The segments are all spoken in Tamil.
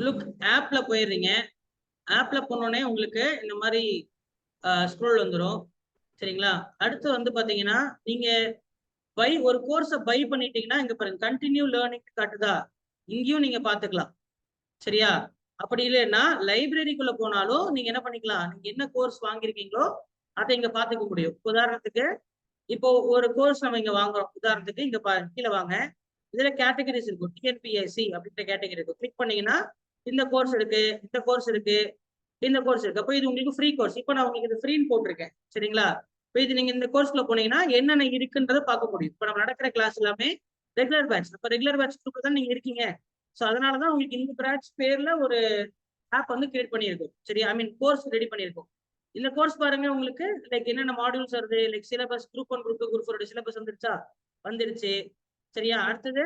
லுக் ஆப்ல போயிடுறீங்க. ஆப்ல போனோடனே உங்களுக்கு இந்த மாதிரி ஸ்க்ரோல் வந்துடும். சரிங்களா? அடுத்து வந்து பாத்தீங்கன்னா நீங்க ஒரு கோர்ஸை பை பண்ணிட்டீங்கன்னா இங்க பாருங்க கண்டினியூ லேர்னிங் காட்டுதா, இங்கேயும் நீங்க பாத்துக்கலாம். சரியா? அப்படி இல்லைன்னா லைப்ரரிக்குள்ள போனாலும் நீங்க என்ன பண்ணிக்கலாம், நீங்க என்ன கோர்ஸ் வாங்கியிருக்கீங்களோ அதை இங்க பாத்துக்க முடியும். உதாரணத்துக்கு இப்போ ஒரு கோர்ஸ் நம்ம இங்க வாங்குறோம். உதாரணத்துக்கு இங்க கீழே வாங்க, இதுல கேட்டகரிஸ் இருக்கும். டிஎன்பிஎஸ்சி அப்படின்ற கேட்டகரி இருக்கும். கிளிக் பண்ணீங்கன்னா இந்த கோர்ஸ் இருக்கு, இந்த கோர்ஸ் இருக்கு, இந்த கோர்ஸ் இருக்கு. அப்போ இது உங்களுக்கு ஃப்ரீ கோர்ஸ். இப்போ நான் உங்களுக்கு இது ஃப்ரீன்னு போட்டிருக்கேன். சரிங்களா? இப்போ இது நீங்க இந்த கோர்ஸ்ல போனீங்கன்னா என்னென்ன இருக்குன்றதை பார்க்க முடியும். இப்போ நம்ம நடக்கிற கிளாஸ் எல்லாமே ரெகுலர் பேட்ச். அப்போ ரெகுலர் பேட்ச் குரூப்ல தான் நீங்க இருக்கீங்க. ஸோ அதனாலதான் உங்களுக்கு இந்த பேட்ச் பேர்ல ஒரு ஆப் வந்து கிரியேட் பண்ணியிருக்கும். சரி, ஐ மீன் கோர்ஸ் ரெடி பண்ணியிருக்கோம். இந்த கோர்ஸ் பாருங்க, உங்களுக்கு லைக் என்னென்ன மாடியூல்ஸ் வருது, like syllabus group 1 group 2 group 4 syllabus வந்துருச்சா, வந்துருச்சு. சரியா? அடுத்தது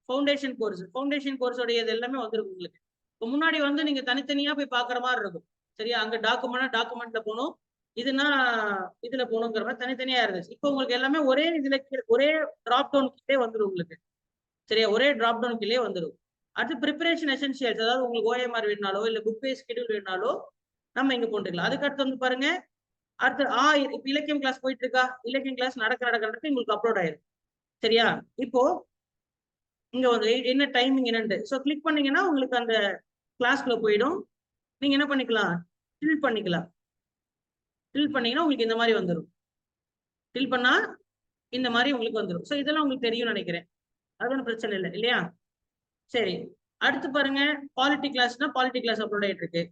ஃபவுண்டேஷன் கோர்ஸ். ஃபவுண்டேஷன் கோர்ஸோடைய இது எல்லாமே வந்துருக்கும் உங்களுக்கு. இப்போ முன்னாடி வந்து நீங்க தனித்தனியா போய் பாக்குற மாதிரி இருக்கும். சரியா? அங்க டாக்குமெண்ட்ல போகணும், இதுனா இதுல போகணுங்கிற மாதிரி தனித்தனியா இருந்துச்சு. இப்போ உங்களுக்கு எல்லாமே ஒரே இதுல ஒரே டிராப் டவுன் கீழே வந்துடும் உங்களுக்கு. சரியா? ஒரே டிராப் டவுன் கீழே வந்துடும். அடுத்து ப்ரிப்பரேஷன் எசென்சியல்ஸ், அதாவது உங்களுக்கு ஓஎம்ஆர் வேணுனாலோ இல்ல புக் பேஸ் ஷெட்யூல் வேணுனாலோ நம்ம இங்க போட்டுக்கலாம். அதுக்கு அடுத்து வந்து பாருங்க, அடுத்து இப்ப இலக்கியம் கிளாஸ் போயிட்டு இருக்கா, இலக்கியம் கிளாஸ் நடக்க உங்களுக்கு அப்லோட் ஆயிரும். சரியா? இப்போ இங்க ஒரு என்ன டைமிங் என்னன்னு ஸோ கிளிக் பண்ணீங்கன்னா உங்களுக்கு அந்த கிளாஸ்க்குள்ள போயிடும். நீங்க என்ன பண்ணிக்கலாம், ஃபில் பண்ணிக்கலாம். ஃபில் பண்ணீங்கன்னா உங்களுக்கு இந்த மாதிரி வந்துடும். ஃபில் பண்ணா இந்த மாதிரி உங்களுக்கு வந்துடும். ஸோ இதெல்லாம் உங்களுக்கு தெரியும் நினைக்கிறேன். அது ஒன்றும் பிரச்சனை இல்லை இல்லையா? சரி, அடுத்து பாருங்க, பாலிட்டி கிளாஸ்னா பாலிட்டி கிளாஸ் அப்லோட் ஆயிட்டு இருக்கு.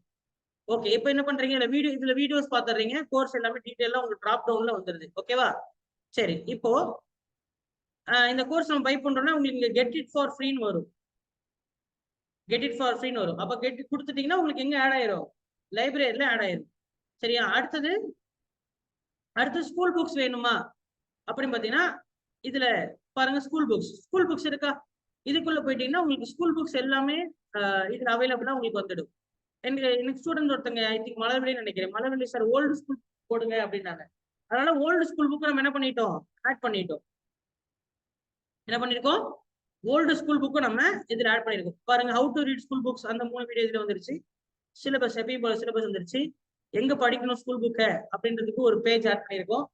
ஓகே, இப்போ என்ன பண்றீங்க, இதுல வீடியோஸ் பாத்துறீங்க, கோர்ஸ் எல்லாமே டீடைலா உங்களுக்கு டிராப் டவுன்ல வந்துருது. ஓகேவா? சரி, இப்போ இந்த கோர்ஸ் நம்ம பை பண்றோம்னா உங்களுக்கு இங்க கெட் இட் ஃபார் ஃப்ரீன்னு வரும். கெட் இட் ஃபார் ஃப்ரீன்னு வரும். அப்ப கெட் கொடுத்துட்டீங்கன்னா உங்களுக்கு எங்க ஆட் ஆயிரும், லைப்ரரியில ஆட் ஆயிரும். சரியா? அடுத்து ஸ்கூல் புக்ஸ் வேணுமா அப்படின்னு பாத்தீங்கன்னா இதுல பாருங்க, ஸ்கூல் புக்ஸ் இருக்கா, இதுக்குள்ள போயிட்டீங்கன்னா உங்களுக்கு ஸ்கூல் புக்ஸ் எல்லாமே இதுல அவைலபிளா உங்களுக்கு வந்துடும். எனக்கு ஸ்டூடெண்ட் ஒருத்தங்க, ஐ திங்க் மலர்வெளின்னு நினைக்கிறேன், மலர்வெளி சார் ஓல்டு ஸ்கூல் போடுங்க அப்படின்னாங்க. அதனால ஓல்டு ஸ்கூல் புக் நம்ம என்ன பண்ணிட்டோம், ஆட் பண்ணிட்டோம். என்ன பண்ணிருக்கோம், ஓல்டு ஸ்கூல் புக்கும் நம்ம இதுல ஆட் பண்ணிருக்கோம். பாருங்க, how to read school books அந்த 3 வீடியோ இதுல வந்துருச்சு. சிலபஸ் எப்பயும் போல சிலபஸ் வந்துருச்சு. எங்க படிக்கணும் ஸ்கூல் புக்கை அப்படின்றதுக்கு ஒரு பேஜ் ஆட் பண்ணிருக்கோம்.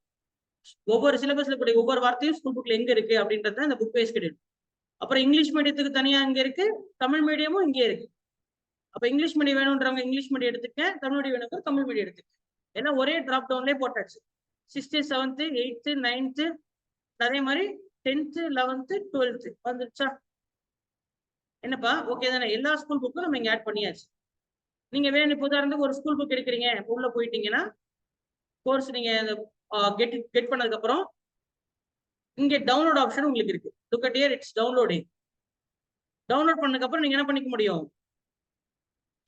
ஒவ்வொரு சிலபஸ்ல கூடிய ஒவ்வொரு வார்த்தையும் ஸ்கூல் புக்ல எங்க இருக்கு அப்படின்றத இந்த புக் பேஜ் கிடையாது. அப்புறம் இங்கிலீஷ் மீடியத்துக்கு தனியா இங்க இருக்கு, தமிழ் மீடியமும் இங்கே இருக்கு. அப்ப இங்கிலீஷ் மீடியம் வேணும்ன்றவங்க இங்கிலீஷ் மீடியம் எடுத்துக்க, தமிழ் மீடியம் வேணுங்கிற தமிழ் மீடியம் எடுத்துக்க. ஏன்னா ஒரே டிராப் டவுன்லேயே போட்டாச்சு. 6th 7th 8th 9th அதே மாதிரி 10th 11th 12th வந்துருச்சா? என்னப்பா ஓகே தானே? எல்லா ஸ்கூல் புக்கும் நம்ம இங்க ஆட் பண்ணியாச்சு. நீங்க வேணும், இப்போ உதாரணத்துக்கு ஒரு ஸ்கூல் புக் எடுக்கிறீங்க, உள்ள போயிட்டீங்கன்னா கோர்ஸ் நீங்க கெட் பண்ணதுக்கு அப்புறம் இங்க டவுன்லோட் ஆப்ஷன் உங்களுக்கு இருக்கு. Look at here, it's downloading. Download பண்ணதுக்கு அப்புறம் நீங்க என்ன பண்ணிக்க முடியும்,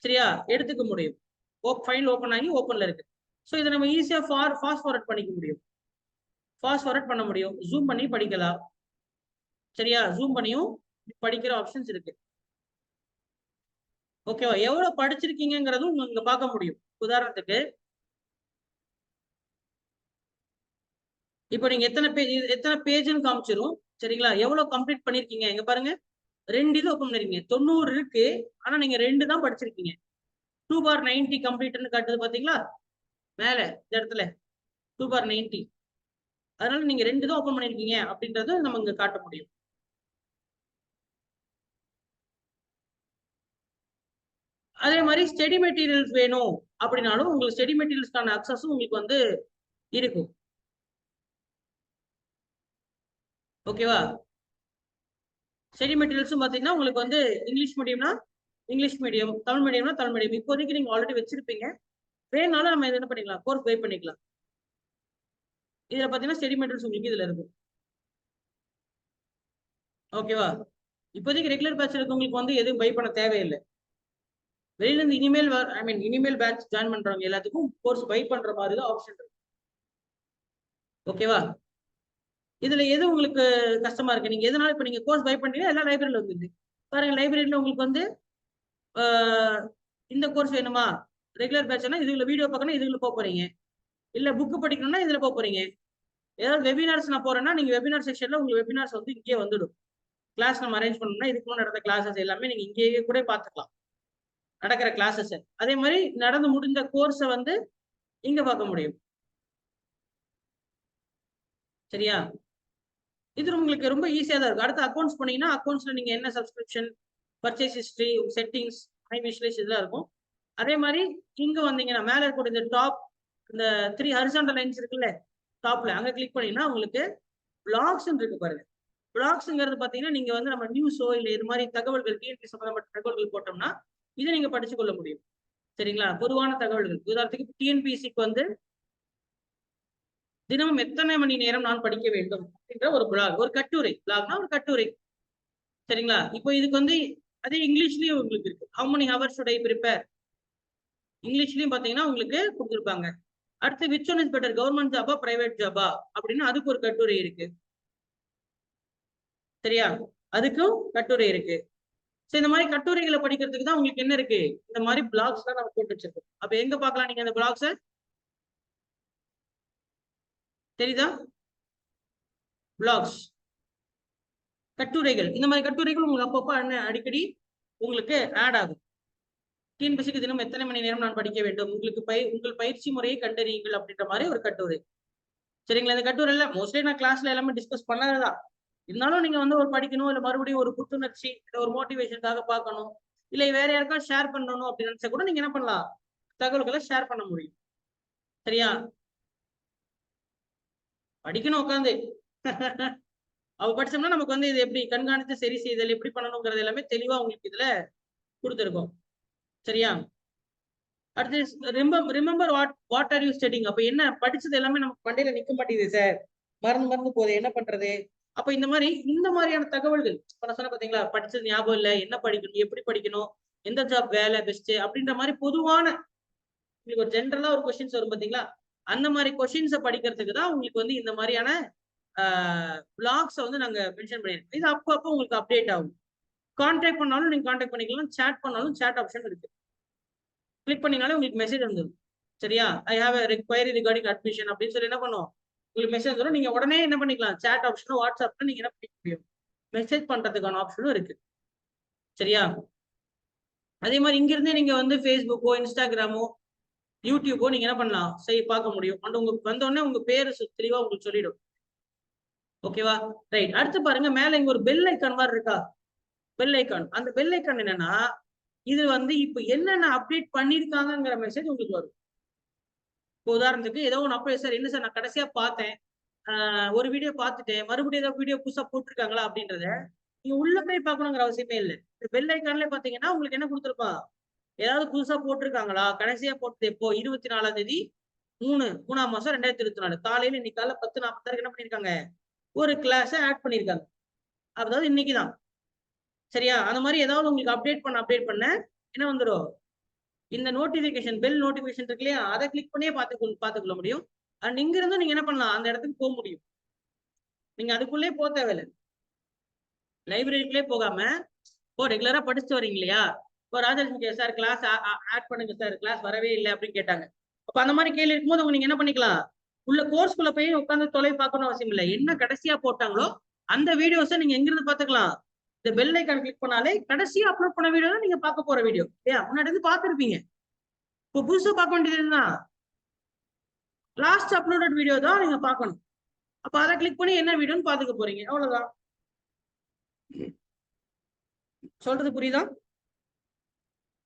சரியா, எடுத்துக்க முடியும். ஃபைல் ஓப்பன் ஆகி ஓப்பன்ல இருக்கு. ஸோ இதை நம்ம ஈஸியா ஃபாஸ்ட் ஃபார்வர்ட் பண்ணிக்க முடியும். ஃபாஸ்ட் ஃபார்வர்ட் பண்ண முடியும், ஜூம் பண்ணி படிக்கலாம். சரியா? ஜூம் பண்ணியும் படிக்கிற ஆப்ஷன்ஸ் இருக்கு. ஓகேவா? எவ்வளவு படிச்சிருக்கீங்கிறதும் இங்க பார்க்க முடியும். உதாரணத்துக்கு இப்போ நீங்க எத்தனை பேஜ்னு காமிச்சிரும். சரிங்களா? எவ்வளவு கம்ப்ளீட் பண்ணிருக்கீங்க இங்க பாருங்க, 2 இது ஓப்பன் பண்ணிருக்கீங்க. 90 இருக்கு, ஆனா நீங்க 2 தான் படிச்சிருக்கீங்க. 2/90 கம்ப்ளீட்னு காட்டுது பாத்தீங்களா மேல இந்த இடத்துல, 2/90. அதனால நீங்க 2 தான் ஓப்பன் பண்ணிருக்கீங்க அப்படின்றது நம்ம இங்க காட்ட முடியும். அதே மாதிரி ஸ்டடி மெட்டீரியல்ஸ் வேணும் அப்படின்னாலும் உங்களுக்கு ஸ்டடி மெட்டீரியல்ஸ்க்கான அக்சஸும் உங்களுக்கு வந்து இருக்கும். ஓகேவா? ஸ்டடி மெட்டீரியல்ஸும் பாத்தீங்கன்னா உங்களுக்கு வந்து இங்கிலீஷ் மீடியம்னா இங்கிலீஷ் மீடியம், தமிழ் மீடியம்னா தமிழ் மீடியம். இப்போதைக்கு நீங்க ஆல்ரெடி வச்சிருப்பீங்க, வேணாலும் நம்ம என்ன பண்ணிக்கலாம், கோர்ஸ் பை பண்ணிக்கலாம். இதுல பாத்தீங்கன்னா ஸ்டடி மெட்டீரியல்ஸ் உங்களுக்கு இதுல இருக்கும். ஓகேவா? இப்போதைக்கு ரெகுலர் பேட்ச் இருக்கவங்களுக்கு வந்து எதுவும் பை பண்ண தேவையில்லை. வெளியில இருந்து இனிமேல் பேட்ச் ஜாயின் பண்றவங்க எல்லாத்துக்கும் கோர்ஸ் பை பண்ற மாதிரி தான் ஆப்ஷன் இருக்கு. ஓகேவா? இதுல எது உங்களுக்கு கஷ்டமா இருக்கு, நீங்க எதனால இப்ப நீங்க கோர்ஸ் பை பண்ணீங்க, எல்லாம் லைப்ரரியில வந்துருது. பாருங்க, லைப்ரரியில உங்களுக்கு வந்து இந்த கோர்ஸ் வேணுமா, ரெகுலர் பேட்ச்னா இதுல வீடியோ பார்க்கணும், இதுல போக போறீங்க. இல்ல புக் படிக்கணும்னா இதுல போக போறீங்க. ஏதாவது வெபினார்ஸ் நான் போறேன்னா நீங்க வெபினார் செக்ஷன்ல உங்களுக்கு வெபினார்ஸ் வந்து இங்கே வந்துடும். கிளாஸ் நம்ம அரேஞ்ச் பண்ணணும்னா இதுக்கு நடந்த கிளாஸஸ் எல்லாமே நீங்க இங்கேயே கூட பார்த்துக்கலாம். நடக்கிற கிளாஸஸ். அதே மாதிரி நடந்து முடிந்த கோர்ஸை வந்து இங்க பார்க்க முடியும். சரியா? இது உங்களுக்கு ரொம்ப ஈஸியா தான் இருக்கும். அடுத்து அக்கௌண்ட்ஸ் பண்ணீங்கன்னா அக்கௌண்ட்ஸ்ல நீங்க என்ன subscription, purchase history, settings, high visualise இதெல்லாம் இருக்கும். அதே மாதிரி இங்க வந்தீங்கன்னா மேல இருக்கக்கூடிய இந்த டாப் இந்த 3 ஹரிசாண்டல் லைன்ஸ் இருக்குல்ல டாப்ல, அங்க கிளிக் பண்ணீங்கன்னா உங்களுக்கு பிளாக்ஸ் இருக்கு பாருங்க. பிளாக்ஸ்ங்கிறது பாத்தீங்கன்னா நீங்க வந்து நம்ம நியூஸோ இல்ல இது மாதிரி தகவல்கள் டிஎன்பி சம்பந்தப்பட்ட தகவல்கள் போட்டோம்னா இதை நீங்க படிச்சு கொள்ள முடியும். சரிங்களா? பொதுவான தகவல்கள் உதாரணத்துக்கு டிஎன்பிசிக்கு வந்து தினமும் எத்தனை மணி நேரம் நான் படிக்க வேண்டும் அப்படின்ற ஒரு பிளாக், ஒரு கட்டுரை. பிளாக்னா ஒரு கட்டுரை. சரிங்களா? இப்போ இதுக்கு வந்து அதே இங்கிலீஷ்லயும் உங்களுக்கு இருக்கு. How many hours should I prepare, இங்கிலீஷ்லயும் பாத்தீங்கன்னா உங்களுக்கு கொடுத்துருப்பாங்க. அடுத்து which one is better, government ஜாபா பிரைவேட் ஜாபா அப்படின்னு அதுக்கு ஒரு கட்டுரை இருக்கு. சரியா? அதுக்கும் கட்டுரை இருக்கு. சோ இந்த மாதிரி கட்டுரைகளை படிக்கிறதுக்கு தான் உங்களுக்கு என்ன இருக்கு, இந்த மாதிரி பிளாக்ஸ் தான் நம்ம போட்டு வச்சிருக்கோம். அப்ப எங்க பார்க்கலாம் நீங்க அந்த பிளாக்ஸ? தெரியுதா? பிளாக்ஸ் கட்டுரைகள். இந்த மாதிரி கட்டுரைகள் உங்களுக்கு அப்பப்போ அடிக்கடி உங்களுக்கு ஆட் ஆகும். டிஎன்பிசிக்கு தினம் எத்தனை மணி நேரம் நான் படிக்க வேண்டும், உங்களுக்கு உங்கள் பயிற்சி முறையை கண்டறியுங்கள் அப்படின்ற மாதிரி ஒரு கட்டுரை. சரிங்களா? இந்த கட்டுரைல மோஸ்ட்லி நான் கிளாஸ்ல எல்லாமே டிஸ்கஸ் பண்ணாததான். இருந்தாலும் நீங்க வந்து ஒரு படிக்கணும், இல்ல மறுபடியும் ஒரு புத்துணர்ச்சி, இல்ல ஒரு மோட்டிவேஷனுக்காக பார்க்கணும், இல்ல வேற யாருக்காவது ஷேர் பண்ணணும் அப்படின்னு நினைச்சா கூட நீங்க என்ன பண்ணலாம், தகவல்களை ஷேர் பண்ண முடியும். சரியா? படிக்கணும் உட்காந்து அவ படிச்சோம்னா நமக்கு வந்து இது எப்படி கண்காணித்து சரி செய்தல் எப்படி பண்ணணுங்கிறது எல்லாமே தெளிவா உங்களுக்கு இதுல கொடுத்துருக்கோம். சரியா? அடுத்து remember what are you studying. அப்ப என்ன படிச்சது எல்லாமே நமக்கு மண்டையில நிக்க மாட்டேங்குது சார், மறந்து போகுது, என்ன பண்றது? அப்ப இந்த மாதிரியான தகவல்கள் இப்ப நான் சொன்ன பாத்தீங்களா, படிச்சது ஞாபகம் இல்லை, என்ன படிக்கணும், எப்படி படிக்கணும், எந்த ஜாப் வேலை பெஸ்ட் அப்படின்ற மாதிரி பொதுவான உங்களுக்கு ஒரு ஜென்ரலா ஒரு கொஸ்டின்ஸ் வரும் பாத்தீங்களா, அந்த மாதிரி கொஸ்டின்ஸை படிக்கிறதுக்கு தான் உங்களுக்கு வந்து இந்த மாதிரியான பிளாக்ஸை வந்து நாங்க மென்ஷன் பண்ணிருக்கோம். இது அப்பப்போ உங்களுக்கு அப்டேட் ஆகும். கான்டாக்ட் பண்ணாலும் நீங்க கான்டாக்ட் பண்ணிக்கலாம், சேட் பண்ணாலும் சேட் ஆப்ஷன் இருக்கு. கிளிக் பண்ணீங்கனாலே உங்களுக்கு மெசேஜ் வந்துடும். சரியா? I have a enquiry regarding admission அப்படின்னு சொல்லி என்ன பண்ணுவோம், உங்களுக்கு மெசேஜ் வரும். நீங்க உடனே என்ன பண்ணிக்கலாம், சேட் ஆப்ஷனும் வாட்ஸ்அப்ல நீங்க என்ன பண்ணிக்க முடியும், மெசேஜ் பண்றதுக்கான ஆப்ஷனும் இருக்கு. சரியா? அதே மாதிரி இங்க இருந்தே நீங்க வந்து ஃபேஸ்புக்கோ இன்ஸ்டாகிராமோ யூடியூபோ நீங்க என்ன பண்ணலாம் பார்க்க முடியும். அண்ட் உங்களுக்கு வந்தோடனே உங்க பேரு தெளிவா உங்களுக்கு சொல்லிடும். ஓகேவா? ரைட். அடுத்து பாருங்க, மேல இங்க ஒரு பெல் ஐக்கான் மாதிரி இருக்கா, பெல் ஐக்கான். அந்த பெல் ஐக்கான் என்னன்னா, இது வந்து இப்ப என்னென்ன அப்டேட் பண்ணிருக்காங்கிற மெசேஜ் உங்களுக்கு வரும். இப்போ உதாரணத்துக்கு ஏதோ ஒன்று அப்டேட் சார், என்ன சார் நான் கடைசியா பார்த்தேன், ஒரு வீடியோ பார்த்துட்டேன், மறுபடியும் ஏதாவது வீடியோ புதுசா போட்டிருக்காங்களா அப்படின்றத நீங்க உள்ள போய் பார்க்கணுங்கிற அவசியமே இல்லை. இந்த பெல் ஐக்கான்ல பாத்தீங்கன்னா உங்களுக்கு என்ன கொடுத்துருப்பான், ஏதாவது புதுசா போட்டிருக்காங்களா, கடைசியா போட்டது எப்போ 24ஆம் தேதி 3ஆம் மாசம் 2024 காலையில இன்னைக்கு காலைல 10:46 என்ன பண்ணிருக்காங்க, ஒரு கிளாஸ் ஆட் பண்ணிருக்காங்க. அதாவது இன்னைக்குதான். சரியா? அந்த மாதிரி ஏதாவது உங்களுக்கு அப்டேட் பண்ண என்ன வந்துடும், இந்த நோட்டிபிகேஷன் பெல் நோட்டிபிகேஷன் இருக்கு இல்லையா, அதை கிளிக் பண்ணியே பார்த்துக்கொள்ள முடியும். அண்ட் இங்க இருந்தும் நீங்க என்ன பண்ணலாம், அந்த இடத்துக்கு போக முடியும். நீங்க அதுக்குள்ளே போக தேவையில்லை, லைப்ரரிக்குள்ளே போகாம இப்போ ரெகுலரா படிச்சுட்டு வரீங்க இல்லையா, இப்போ ராஜலட்சுமி சார் கிளாஸ் ஆட் பண்ணுங்க சார், கிளாஸ் வரவே இல்லை அப்படின்னு கேட்டாங்க. அப்ப அந்த மாதிரி கேள்வி இருக்கும்போது நீங்க என்ன பண்ணிக்கலாம், உள்ள கோர்ஸ்குள்ள போய் உட்காந்து தொலை பார்க்கணும் அவசியம் இல்லை. என்ன கடைசியா போட்டாங்களோ அந்த வீடியோஸை நீங்க எங்கிருந்து பாத்துக்கலாம், இந்த பெல் ஐக்கான் கிளிக் பண்ணாலே கடைசியா அப்லோட் பண்ண வீடியோ தான் நீங்க பார்க்க போற வீடியோ. ஏன் முன்னாடி இருந்து பார்த்துருப்பீங்க, இப்போ புதுசா பார்க்க வேண்டியதுன்னா லாஸ்ட் அப்லோடட் வீடியோ தான் நீங்க பார்க்கணும். அப்ப அதை கிளிக் பண்ணி என்ன வீடியோன்னு பாத்துக்க போறீங்க, அவ்வளவுதான். சொல்றது புரியுதா?